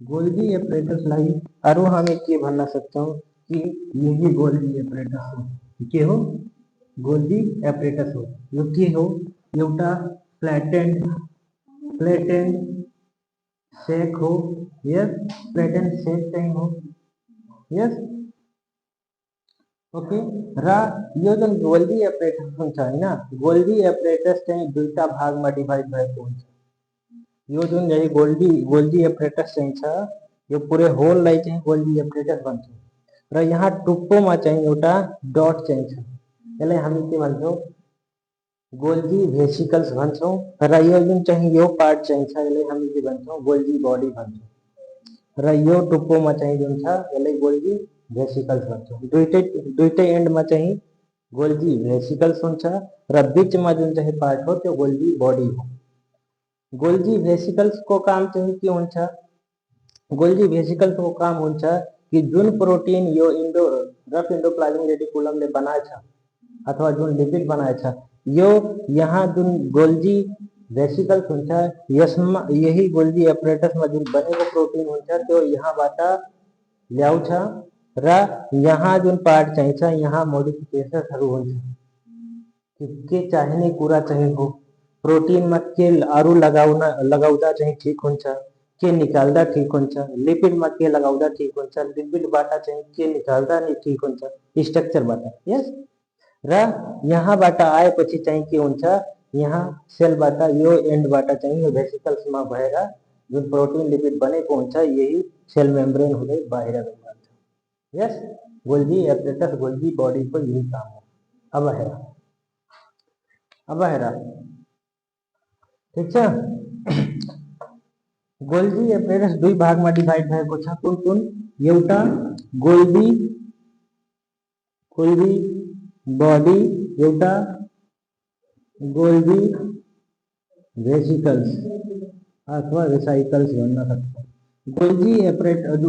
Golgi apparatus लाई अरु हमें के भन्ना सकता हूँ कि यही गोल्गी एपरेटस हो के हो गोल्गी एपरेटस हो यो के हो एउटा फ्लैटेंड शेक हो यस फ्लैटेंड शेक चाहिँ हो यस ओके र यो जुन गोल्गी एपरेटस हुन्छ हैन गोल्गी एपरेटस चाहिँ दुईटा भागमा डिभाइड भएको हुन्छ यो जुन यही गोल्गी एपरेटस चाहिँ छ यो पुरै होललाई चाहिँ गोल्गी एपरेटस भन्छ र यहाँ टुप्पोमा चाहिँ एउटा डट चाहिँ छ यसलाई हामी के भन्छौँ गोल्गी भेसिकल्स भन्छौँ र यो जुन चाहिँ यो पार्ट चाहिँ छ यसलाई हामी के भन्छौँ गोल्गी बडी भन्छौँ र यो टुप्पोमा चाहिँ जुन छ यसलाई गोल्गी भेसिकल्स भन्छौँ दुईटै एन्डमा चाहिँ गोल्गी भेसिकल्स हुन्छ र बीचमा जुन चाहिँ पार्ट हो त्यो गोल्गी बडी हो गोल्गी भेसिकल्स को काम चाहिँ के हुन्छ गोल्गी भेसिकल्स को काम हुन्छ कि जुन प्रोटीन यो रफ एन्डोप्लाज्मिक रेटिकुलमले बनाएछ अथवा जुन लिपिड बनाएछ यो यहाँ जुन गोल्गी भेसिकल्स हुन्छ यसमा यही गोल्गी एपरेटसमा जुन बनेको प्रोटीन हुन्छ त्यो यहाँबाट ल्याउँछ र यहाँ जुन पार्ट चाहिँ छ यहाँ मोडिफिकेसनहरु हुन्छ के चाहिने कुरा चाहिँ हो प्रोटीन में के अरु लगाउँदा चाहिँ ठीक हुन्छ के निकाल्दा ठीक हुन्छ लिपिड में के लगाउँदा ठीक हुन्छ लिपिडबाट चाहिँ के निकाल्दा नि ठीक हुन्छ स्ट्रक्चरबाट यस र यहाँबाट आएपछि चाहिँ के हुन्छ यहाँ सेलबाट यो एन्डबाट चाहिँ यो भेसिकल्समा भएर जुन प्रोटीन लिपिड बनेको हुन्छ यही सेल मेम्ब्रेन हुँदै बाहिर गइन्छ यस गोल्गी एपरेटस गोल्गी बडीको यही काम हो अब हेर ठीक छ गोल्गी एपरेटस दुई भागमा डिभाइड भएको छ कुन कुन एउटा गोल्गी बडी एउटा गोल्गी भेसिकल्स अथवा वेसाइकल्स भन्न सक्छ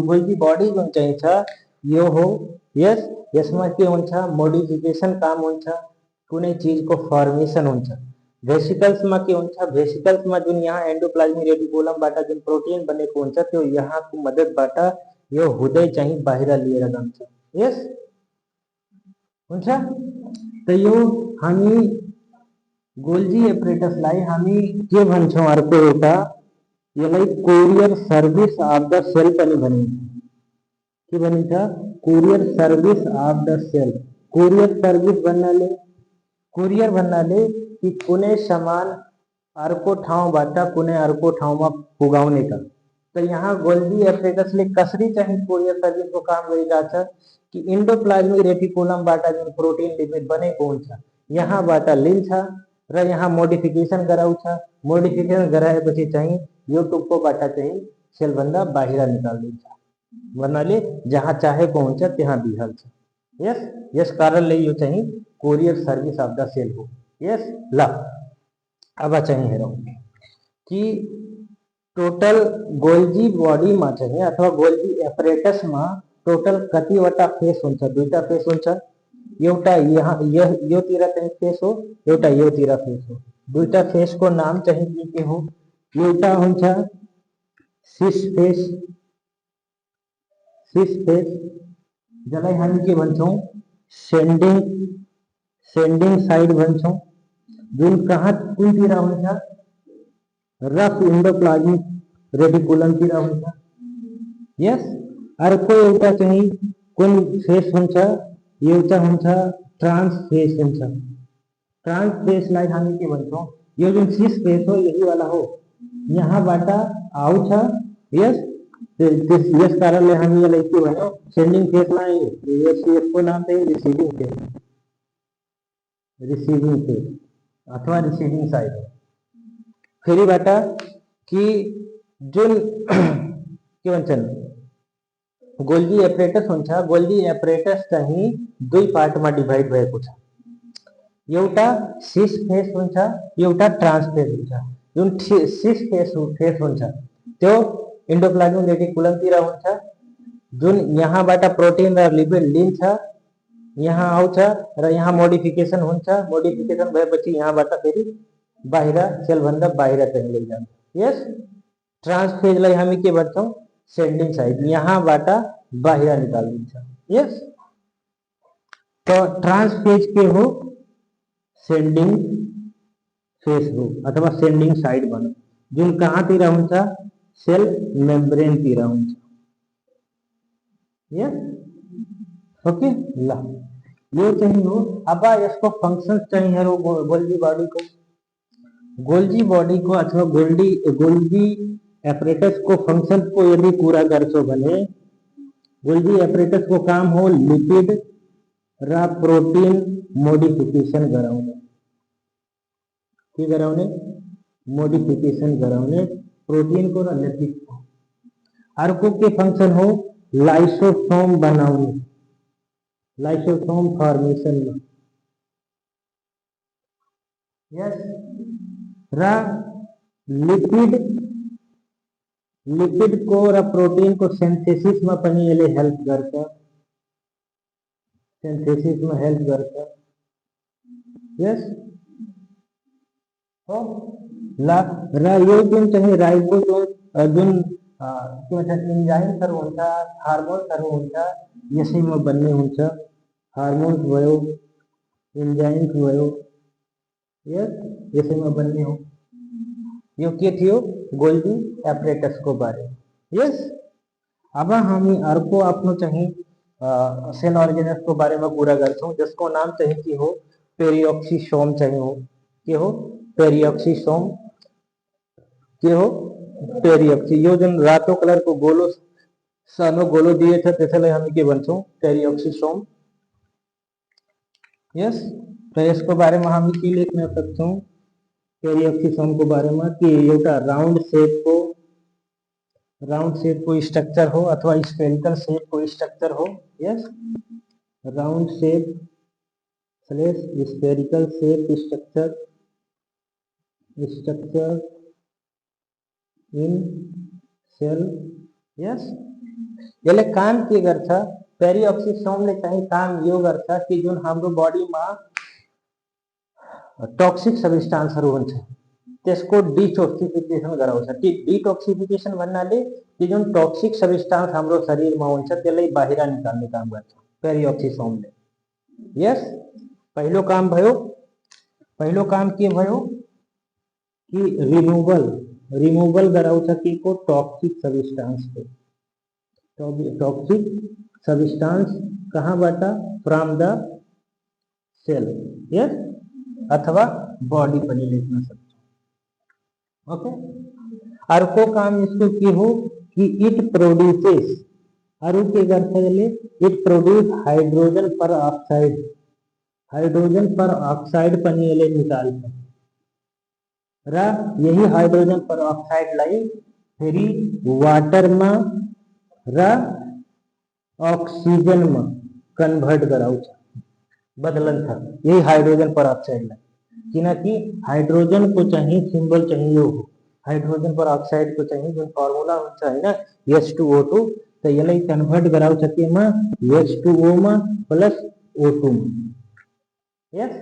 गोल्गी बडी जुन चाहिँ छ यो हो यस यसमा के हुन्छ मोडिफिकेसन काम हुन्छ कुनै चीजको फर्मेसन हुन्छ भेसिकल्स में के हुन्छ भेसिकल्स में जुन यहाँ एन्डोप्लाज्मिक रेटिकुलमबाट जुन प्रोटीन बनेको हुन्छ त्यो यहाँको मद्दतबाट यो हुँदै चाहिँ बाहिर लिएर जान्छ यस हुन्छ त यो हामी गोल्गी एपरेटसलाई हामी के भन्छौँ अर्को एउटा यसलाई courier service of the cell पनि भनिन्छ के भनिन्छ courier service of the cell courier service भन्नाले कि कुनै सामान अर्को ठाउँबाट कुनै अर्को ठाउँमा पुगाउने काम त यहाँ गोल्गी एपरेटसले कसरी चाहिँ कोरियर सर्भिसको काम गरिरहेछ कि एन्डोप्लाज्मिक रेटिकुलमबाट जुन प्रोटीन लिपिड बनेको हुन्छ यहाँबाट लिन्छ र यहाँ मोडिफिकेसन गराउँछ मोडिफिकेसन गराएपछि चाहिँ यो टुप्पोबाट चाहिँ सेलभन्दा बाहिर निकालिदिन्छ भन्नाले जहाँ चाहेको हुन्छ त्यहाँ दिइहाल्छ यस कारणले यो चाहिँ courier service of the cell हो यस ल अब चाहिँ हेरौँ कि टोटल गोल्गी बडीमा चाहिँ अथवा गोल्गी एपरेटसमा टोटल कतिवटा फेस हुन्छ दुईटा फेस हुन्छ एउटा यहाँ योतिर चाहिँ फेस हो एउटा योतिर फेस हो दुईटा फेसको नाम चाहिँ के हो एउटा हुन्छ सिस फेस जसलाई हामी के भन्छौँ सेन्डिङ साइड भन्छौँ जुन कहाँ कुनतिर हुन्छ रफ एन्डोप्लाज्मिक रेटिकुलमतिर हुन्छ यस अर्को एउटा चाहिँ कुन फेस हुन्छ एउटा हुन्छ ट्रान्स फेस हुन्छ ट्रान्स फेसलाई हामी के भन्छौँ यो जुन सिस फेस हो यही वाला हो यहाँबाट आउँछ यस यस कारणले हामी यसलाई के भन्छौँ सेन्डिङ फेसलाई यसको नाम चाहिँ रिसिभिङ फेस अथवा रिसिभिङ साइड हो फेरिबाट कि जुन के भन्छन् गोल्गी एपरेटस हुन्छ गोल्गी एपरेटस चाहिँ दुई पार्टमा डिभाइड भएको छ एउटा सिस फेस हुन्छ एउटा ट्रान्स फेस हुन्छ जुन सिस फेस हुन्छ त्यो एन्डोप्लाज्मिक रेटिकुलमतिर हुन्छ जुन यहाँबाट प्रोटीन र लिपिड लिन्छ यहाँ आउँछ र यहाँ मोडिफिकेसन हुन्छ मोडिफिकेसन भएपछि यहाँबाट फेरि बाहिर सेलभन्दा बाहिर चाहिँ लैजान्छ यस ट्रान्स फेजलाई हामी के भन्छौँ सेंडिंग साइड, यहाँ बाटा बाहिर निकाल्दिन्छ। यस, तो ट्रांसफेज के हो सेंडिंग फेस हो अथवा सेंडिंग साइड भनौँ, जुन कहाँतिर हुन्छ, सेल मेम्ब्रेनतिर हुन्छ। यस, ओके ल, यो चाहिँ हो। अब यसको फंक्शन चाहिँ हेरौँ गोल्गी बॉडी को। गोल्गी बॉडी को अथवा गोल्गी एपरेटस को फंक्शन को यदि पूरा गर्छौं भने गोल्गी एपरेटस को काम हो लिपिड र प्रोटीन मोडिफिकेशन गराउने। के गराउने? मोडिफिकेशन गराउने प्रोटीन को र लिपिड को। अर्को के फंक्शन हो लाइसोसोम बनाउने, लाइसोसोम फॉर्मेशन में। यस, र लिपिड को र प्रोटीन को सिंथेसिस में पनि यसले हेल्प गर्छ, सिंथेसिस में हेल्प गर्छ। यस, हो ल, र यो जुन चाहिँ राइबोसोम जुन के भन्छ इन्जाइमहरु हुन्छ, हार्मोन्सहरु हुन्छ, यसैमा बन्ने हुन्छ। हार्मोन्स भयो, इन्जाइम्स भयो, यस, यसैमा बन्ने हो। यो के थियो? गोल्गी एपरेटस को बारे। यस, अब हामी अर्को आफ्नो चाहिँ सेल अर्गेनल्स को बारे में कुरा गर्छौं, जसको नाम चाहिँ के हो? पेरिऑक्सिसोम चाहिँ हो। के हो? पेरिऑक्सिसोम। के हो? पेरिऑक्सी। यो जुन रातो कलर को गोलो सानो गोलो दिए छ त्यसैलाई हामी के भन्छौं? पेरिऑक्सिसोम। यस, तो यसको बारे में हामी के लेख्न सक्छौं? पेरिऑक्सिसोम को बारे में कि एउटा राउंड शेप को स्ट्रक्चर हो अथवा स्फेरिकल शेप को स्ट्रक्चर हो। Yes, round shape slash spherical shape structure in cell. Yes, यसले काम के गर्छ? पेरिऑक्सिसोमले चाहिँ काम यो गर्छ कि जुन हाम्रो बडीमा टॉक्सिक सब्स्टान्सहरु हुन्छ त्यसको डिटॉक्सिफिकेसन गराउँछ। डिटॉक्सिफिकेसन भन्नाले कि जुन टॉक्सिक सब्स्टान्स हाम्रो शरीरमा हुन्छ त्यसलाई बाहिर निकाल्ने काम गर्छ पेरिऑक्सिसोमले। यस, पहिलो काम भयो। पहिलो काम के भयो कि रिमूवल गराउँछ के को? टॉक्सिक सब्स्टान्स को। टॉक्सिक सब्स्टान्स कहाँबाट? From the sale. यस, अथवा बॉडी पनि लेख्न सक्छौं। ओके, अर्को काम इसको के हो कि इट प्रोड्यूसेस, अरु के गर्छ यसले? It produce hydrogen per oxide. Hydrogen per oxide पनि यसले निकाल्छ र यही हाइड्रोजन पर ऑक्साइडलाई फेरि वाटरमा र ऑक्सिजनमा कन्भर्ट गराउँछ, बदलन्छ यही हाइड्रोजन पर ऑक्साइडलाई। किनकि हाइड्रोजन को चाहिँ सिम्बल चाहिँ यो हो। हाइड्रोजन पर ऑक्साइड को चाहिँ जुन फर्मुला हुन्छ हैन, H2O2, त यसलाई कन्भर्ट गराउँछ केमा? H2O मा प्लस O2 मा। यस,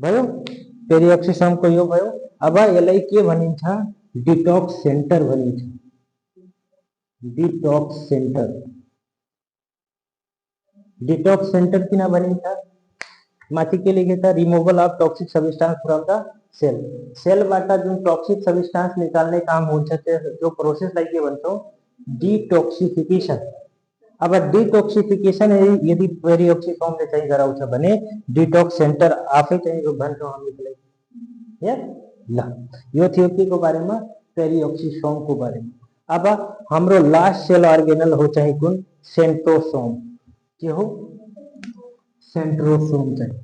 भयो। पेरिऑक्सिसोम को यो भयो। अब यसलाई के भनिन्छ? डिटॉक्स सेन्टर भनिन्छ। Detox centre. डिटॉक्स सेन्टर किन भनिन्छ? माथि के लेखेछ? Removal of toxic substance from the cell. सेलबाट जुन टॉक्सिक सब्स्टान्स निकाल्ने काम हुन्छ त्यो प्रोसेसलाई के भन्छौं? डिटॉक्सिफिकेशन। अब डिटॉक्सिफिकेशन यदि पेरिऑक्सिसोमले चाहिँ गराउँछ भने डिटॉक्स सेन्टर आफै चाहिँ यो भन्छौं हामी त्यसलाई। यस, ल, यो थियो के को बारेमा? पेरिऑक्सिसोम को बारेमा। अब हाम्रो लास्ट सेल अर्गेनल हो चाहिँ कुन? सेन्ट्रोसोम। के हो? सेन्ट्रोसोम चाहिँ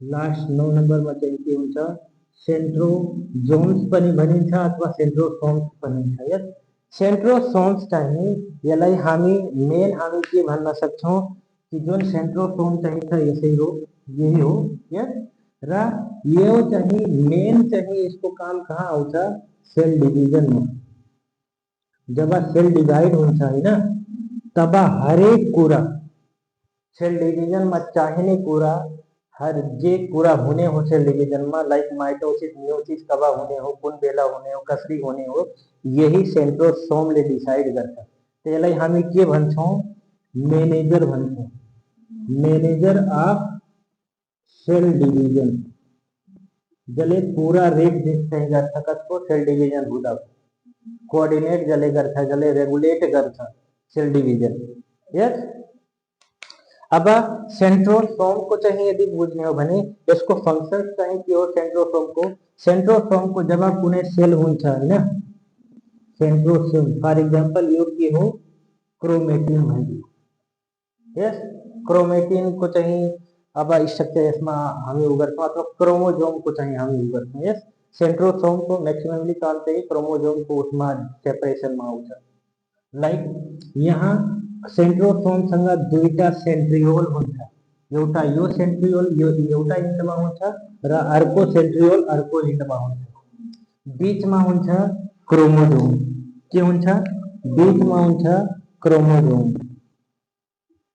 लास्ट 9 नम्बरमा चाहिँ के हुन्छ? सेन्ट्रोजोम्स पनि भनिन्छ अथवा सेन्ट्रोसोम्स भनिन्छ। यस, सेन्ट्रोसोम्स चाहिँ यसलाई हामी हामी के भन्न सक्छौं कि जुन सेन्ट्रोसोम चाहिँ छ यसै हो, यही हो। यस, र यो चाहिँ मेन चाहिँ यसको काम कहाँ आउँछ? सेल डिभिजन में। जब सेल डिवाइड हुन्छ हैन, तब हरेक कुरा सेल डिभिजन में चाहिने कुरा हर जे पूरा होने हो सेल डिवीजन में लाइक माइटोसिस मियोसिस कब होने हो कौन बेला होने हो कसरी होने हो यही सेंट्रोसोम ले डिसाइड करता त्यसलाई हामी के भन्छौं मैनेजर भन्छौं मैनेजर ऑफ सेल डिवीजन जले पूरा रेट दिसते गर्छ कसको सेल डिवीजन हुँदा कोऑर्डिनेट जले गर्छ जले रेगुलेट गर्छ सेल डिवीजन यस अब सेंट्रोसोम को चाहिए यदि बुझने हो भने यसको फंक्शन चाहिँ के हो सेंट्रोसोम को जब कुनै सेल हुन्छ हैन सेंट्रोसोम फर एग्जांपल यो के हो क्रोमेटिन भइदियो यस क्रोमेटिन को चाहिँ अब स्ट्रक्चर यसमा हामी उ गर्छौं अथवा क्रोमोजोम को चाहिँ हामी उ गर्छौं यस सेंट्रोसोम को मैक्सिममली काम चाहिँ क्रोमोजोम को उसमा सेपरेशन मा आउँछ लाइक यहाँ सेंट्रोसोम सँग दुईटा सेंट्रियोल हुन्छ एउटा यो सेंट्रियोल यो एउटा इन्डमा हुन्छ र अर्को सेंट्रियोल अर्को इन्डमा हुन्छ बीचमा हुन्छ क्रोमोजोम के हुन्छ बीचमा हुन्छ क्रोमोजोम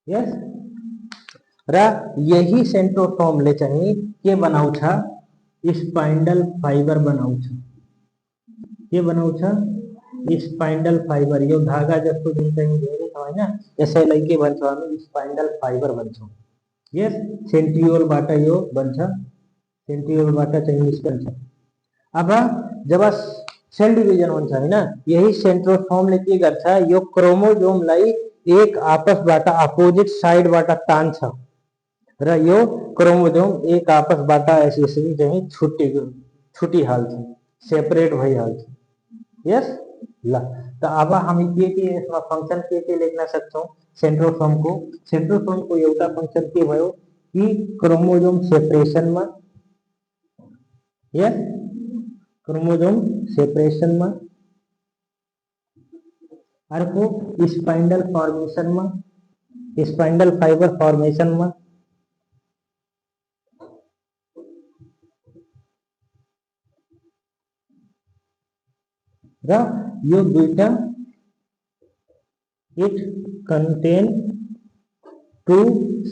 यस र यही सेंट्रोसोमले चाहिँ के बनाउँछ स्पाइन्डल फाइबर बनाउँछ के बनाउँछ स्पाइन्डल फाइबर यो धागा जस्तो जुन चाहिँ धेरै छ हैन यसैलाई के भन्छौं हामी स्पाइन्डल फाइबर भन्छौं यस सेंट्रियोलबाट यो बन्छ सेंट्रियोलबाट चाहिँ निस्कन्छ अब जब सेल डिभिजन हुन्छ हैन यही सेंट्रोसोमले के गर्छ यो क्रोमोजोमलाई एक आपसबाट अपोजिट साइडबाट तान्छ र यो क्रोमोजोम एक आपसबाट यसरी चाहिँ छुटिहाल्छ सेपरेट भइहाल्छ यस ल त अब हामी के यसमा फंक्शन के लेख्न सक्छौं सेंट्रोसोम को एउटा फंक्शन के भयो कि क्रोमोजोम सेपरेशन मा यस क्रोमोजोम सेपरेशन मा अर्को स्पाइन्डल फॉर्मेशन मा स्पाइन्डल फाइबर फॉर्मेशन मा र यो दुईटा इट कंटेन टू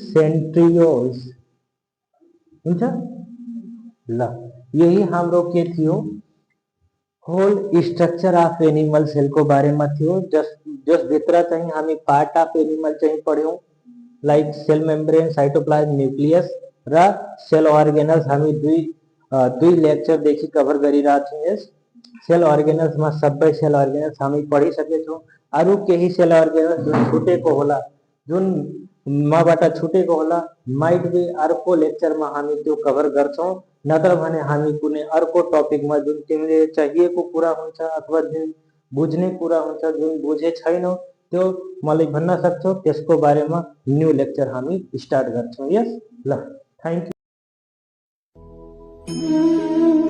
सेंट्रियोल्स हुन्छ ल यही हाम्रो के थियो whole structure of animal cell को बारेमा थियो जस भित्र चाहिँ हामी पार्ट अफ एनिमल चाहिँ पढ्यौं like cell membrane cytoplasm nucleus र सेल अर्गेनल्स हामी दुई लेक्चर देखि कभर गरिरहेछौं यस सेल अर्गेनल्स मा सबै सेल अर्गेनल्स हामी पढिसकेछौं अरु केही सेल अर्गेनल्स जुन छुटेको होला जुन मबाट छुटेको होला माइट बी अर्को लेक्चर मा हामी त्यो कभर गर्छौं नत्र भने हामी कुनै अर्को टपिक मा जुन तिमीले चाहिएको कुरा हुन्छ अथवा जुन बुझ्ने कुरा हुन्छ जुन बुझे छैनौ त्यो मलाई भन्न सक्छौ त्यसको बारेमा न्यू लेक्चर हामी स्टार्ट गर्छौं यस ल थ्यांक यू